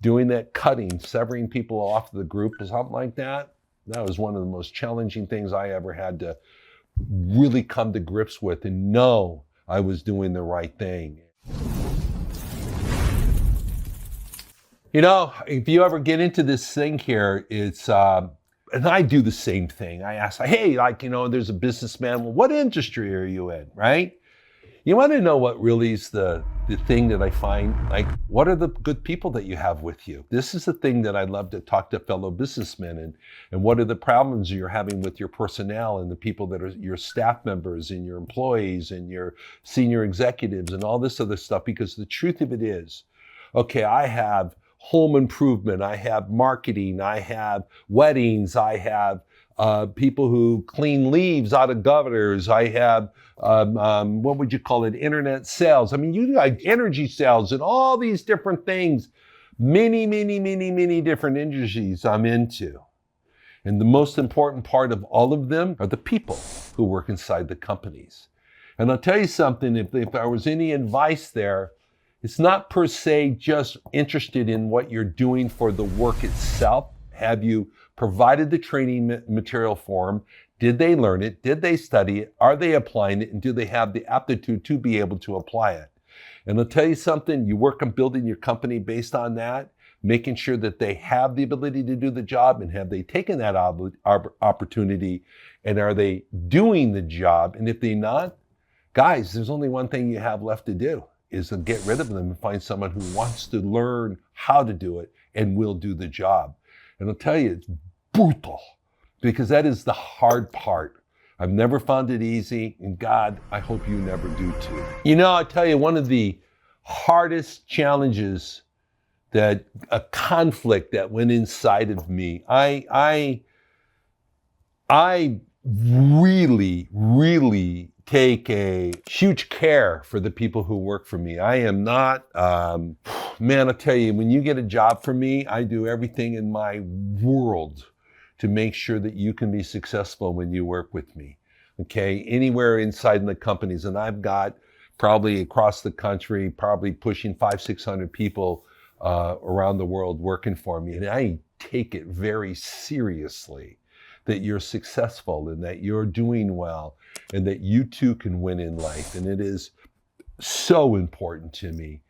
doing that cutting, severing people off the group or something like that, that was one of the most challenging things I ever had to really come to grips with and know I was doing the right thing. You know, if you ever get into this thing here, it's, and I do the same thing. I ask, hey, like, you know, there's a businessman, well, what industry are you in, right? You want to know what really is the thing that I find, like, what are the good people that you have with you? This is the thing that I love to talk to fellow businessmen and what are the problems you're having with your personnel and the people that are your staff members and your employees and your senior executives and all this other stuff, because the truth of it is, okay, I have home improvement, I have marketing, I have weddings, I have people who clean leaves out of gutters, I have, what would you call it, internet sales. I mean, you got energy sales and all these different things, many different industries I'm into. And the most important part of all of them are the people who work inside the companies. And I'll tell you something, if there was any advice there, it's not per se just interested in what you're doing for the work itself. Have you provided the training material for them? Did they learn it? Did they study it? Are they applying it? And do they have the aptitude to be able to apply it? And I'll tell you something, you work on building your company based on that, making sure that they have the ability to do the job, and have they taken that opportunity, and are they doing the job? And if they're not, guys, there's only one thing you have left to do, is to get rid of them and find someone who wants to learn how to do it and will do the job. And I'll tell you, it's brutal, because that is the hard part. I've never found it easy, and God, I hope you never do too. You know, I tell you, one of the hardest challenges, that a conflict that went inside of me, I really take a huge care for the people who work for me. I am not, man, I tell you, when you get a job for me, I do everything in my world to make sure that you can be successful when you work with me, okay? Anywhere inside in the companies, and I've got probably across the country, probably pushing 500-600 people around the world working for me, and I take it very seriously that you're successful and that you're doing well and that you too can win in life. And it is so important to me.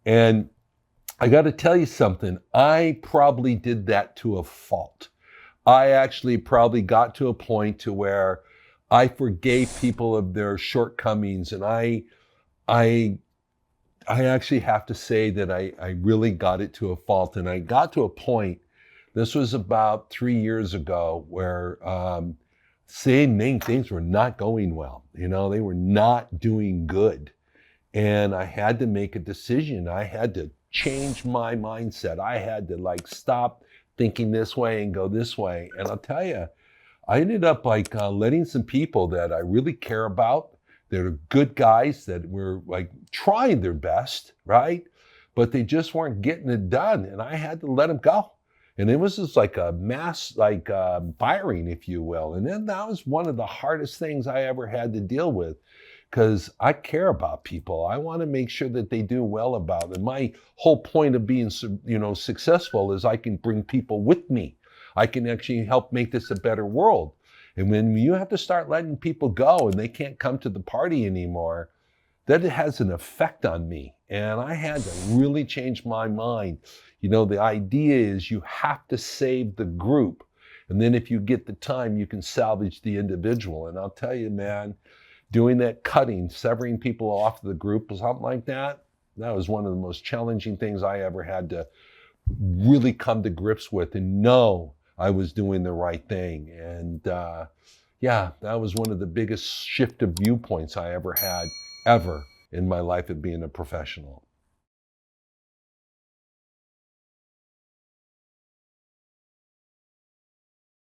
And I got to tell you something, I probably did that to a fault. I actually probably got to a point to where I forgave people of their shortcomings, and I actually have to say that I really got it to a fault. And I got to a point, this was about 3 years ago, where things were not going well. You know, they were not doing good. And I had to make a decision. I had to change my mindset. I had to stop thinking this way and go this way. And I'll tell you, I ended up letting some people that I really care about, they're good guys that were trying their best, right? But they just weren't getting it done. And I had to let them go. And it was just like a mass, firing, if you will. And then that was one of the hardest things I ever had to deal with, because I care about people. I want to make sure that they do well about it. And my whole point of being, successful is I can bring people with me. I can actually help make this a better world. And when you have to start letting people go and they can't come to the party anymore, that has an effect on me. And I had to really change my mind. You know, the idea is you have to save the group. And then if you get the time, you can salvage the individual. And I'll tell you, man, doing that cutting, severing people off the group or something like that, that was one of the most challenging things I ever had to really come to grips with and know I was doing the right thing. And yeah, that was one of the biggest shift of viewpoints I ever had in my life of being a professional.